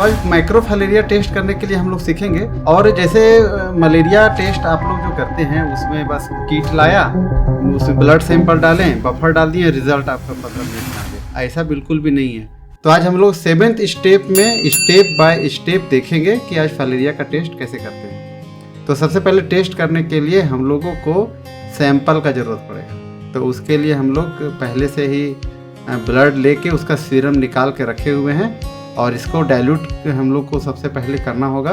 और microfilaria test करने के लिए हम लोग सीखेंगे। और जैसे मलेरिया टेस्ट आप लोग जो करते हैं उसमें बस किट लाया, उसमें ब्लड सैंपल डालें, बफर डाल दिए, रिजल्ट आपका 15 मिनट में आ गया, ऐसा बिल्कुल भी नहीं है। तो आज हम लोग 7th स्टेप में स्टेप बाय स्टेप देखेंगे कि आज फाइलेरिया का टेस्ट कैसे करते हैं। तो सबसे पहले टेस्ट करने के लिए हम लोगों को सैंपल का ज़रूरत पड़ेगा। तो उसके लिए हम लोग पहले से ही ब्लड लेके उसका सीरम निकाल के रखे हुए हैं और इसको डाइल्यूट हम लोग को सबसे पहले करना होगा।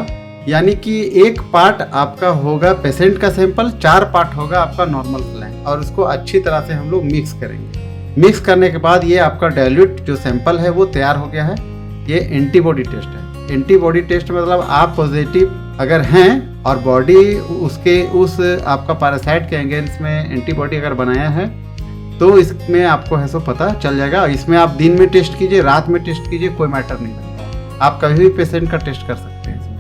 यानी कि एक पार्ट आपका होगा पेशेंट का सैंपल, 4 पार्ट होगा आपका नॉर्मल सलाइन, और उसको अच्छी तरह से हम लोग मिक्स करेंगे। मिक्स करने के बाद ये आपका डाइल्यूट जो सैंपल है वो तैयार हो गया है। ये एंटीबॉडी टेस्ट है। एंटीबॉडी टेस्ट मतलब आप पॉजिटिव अगर हैं और बॉडी उसके उस आपका पैरासाइट के अगेंस्ट में एंटीबॉडी अगर बनाया है तो इसमें आपको है सो पता चल जाएगा। इसमें आप दिन में टेस्ट कीजिए, रात में टेस्ट कीजिए, कोई मैटर नहीं रखता। आप कभी भी पेशेंट का टेस्ट कर सकते हैं इसमें।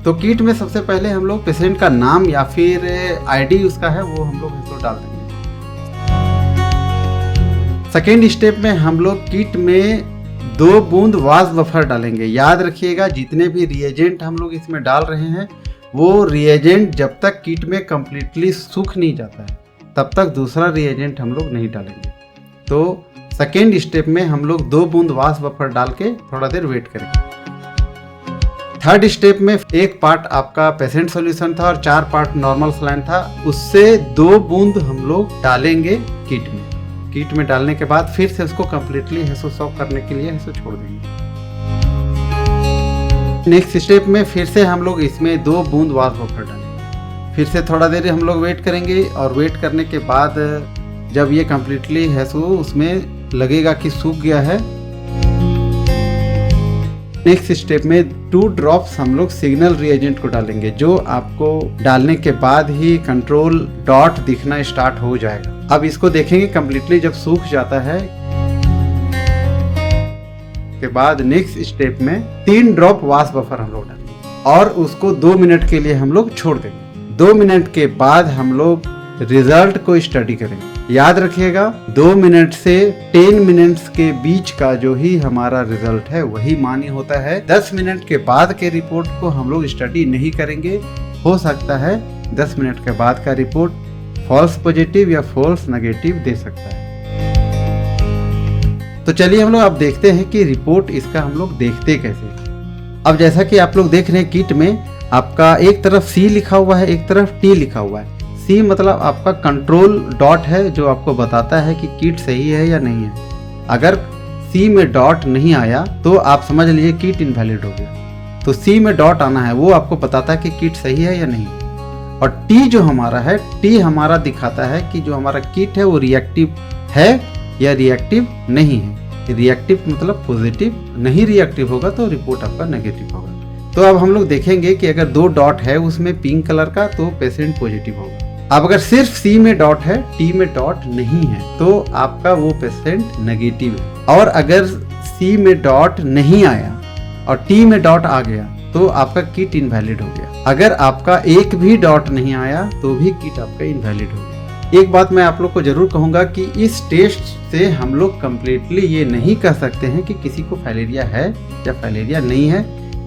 तो किट में सबसे पहले हम लोग पेशेंट का नाम या फिर आईडी उसका है वो हम लोग इसको डाल देंगे। सेकेंड स्टेप में हम लोग किट में 2 बूंद वाश बफर डालेंगे। याद रखिएगा जितने भी रिएजेंट हम लोग इसमें डाल रहे हैं वो रिएजेंट जब तक किट में कंप्लीटली सूख नहीं जाता है तब तक दूसरा रिएजेंट हम लोग नहीं डालेंगे। तो सेकेंड स्टेप में हम लोग 2 बूंद वाश बफर डाल के थोड़ा देर वेट करेंगे। थर्ड स्टेप में 1 पार्ट आपका पेशेंट सॉल्यूशन था और 4 पार्ट नॉर्मल सलाइन था, उससे 2 बूंद हम लोग डालेंगे किट में। किट में डालने के बाद फिर से उसको कंप्लीटली हेसो सॉक करने के लिए हेसो छोड़ देंगे। नेक्स्ट स्टेप में फिर से हम लोग इसमें 2 बूंद वाश बफर डालेंगे। फिर से थोड़ा देर हम लोग वेट करेंगे और वेट करने के बाद जब ये कंप्लीटली है सो उसमें लगेगा कि सूख गया है। नेक्स्ट स्टेप में 2 ड्रॉप्स हम लोग सिग्नल रिएजेंट को डालेंगे, जो आपको डालने के बाद ही कंट्रोल डॉट दिखना स्टार्ट हो जाएगा। अब इसको देखेंगे कंप्लीटली जब सूख जाता है के बाद नेक्स्ट स्टेप में 3 ड्रॉप वाश बफर हम लोग डालेंगे और उसको 2 मिनट के लिए हम लोग छोड़ देंगे। 2 मिनट के बाद हम लोग रिजल्ट को स्टडी करेंगे। याद रखिएगा 2 मिनट से 10 मिनट्स के बीच का जो ही हमारा रिजल्ट है वही मान्य होता है। 10 मिनट के बाद के रिपोर्ट को हम लोग स्टडी नहीं करेंगे। हो सकता है 10 मिनट के बाद का रिपोर्ट फॉल्स पॉजिटिव या फॉल्स नेगेटिव दे सकता है। तो चलिए हम लोग अब देखते हैं कि रिपोर्ट इसका हम लोग देखते कैसे। अब जैसा कि आप लोग देख रहे हैं किट में आपका एक तरफ C लिखा हुआ है, एक तरफ T लिखा हुआ है। C मतलब आपका कंट्रोल डॉट है जो आपको बताता है कि किट सही है या नहीं है। अगर C में डॉट नहीं आया तो आप समझ लीजिए किट इनवैलिड हो गया। तो C में डॉट आना है, वो आपको बताता है कि किट सही है या नहीं। और T जो हमारा है, T हमारा दिखाता है कि जो हमारा किट है वो रिएक्टिव है या रिएक्टिव नहीं है। रिएक्टिव मतलब पॉजिटिव, नहीं रिएक्टिव होगा तो रिपोर्ट आपका नेगेटिव होगा। तो अब हम लोग देखेंगे कि अगर 2 डॉट है उसमें पिंक कलर का तो पेशेंट पॉजिटिव होगा। अब अगर सिर्फ C में डॉट है, T में डॉट नहीं है तो आपका वो पेशेंट नेगेटिव है। और अगर C में डॉट नहीं आया और T में डॉट आ गया तो आपका किट इनवैलिड हो गया। अगर आपका एक भी डॉट नहीं आया तो भी किट आपका इनवैलिड हो गया। एक बात मैं आप लोग को जरूर कहूंगा कि इस टेस्ट से हम लोग कंप्लीटली ये नहीं कह सकते हैं कि किसी को फाइलेरिया है या फाइलेरिया नहीं है।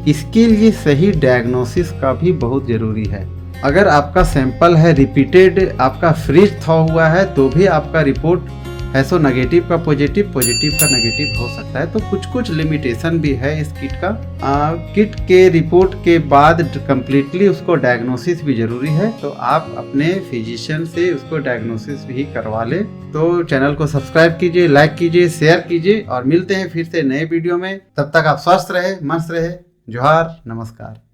इसके लिए सही डायग्नोसिस का भी बहुत ज़रूरी है। अगर आपका सैंपल है रिपीटेड, आपका फ्रीज थॉ हुआ है तो भी आपका रिपोर्ट है सो नेगेटिव का पॉजिटिव, पॉजिटिव का नेगेटिव हो सकता है। तो कुछ लिमिटेशन भी है इस किट का। किट के रिपोर्ट के बाद कंप्लीटली उसको डायग्नोसिस भी जरूरी है। तो आप अपने फिजिशियन से उसको डायग्नोसिस भी करवा ले। तो चैनल को सब्सक्राइब कीजिए, लाइक कीजिए, शेयर कीजिए और मिलते हैं फिर से नए वीडियो में। तब तक आप स्वस्थ रहे, मस्त रहे। जोहार, नमस्कार।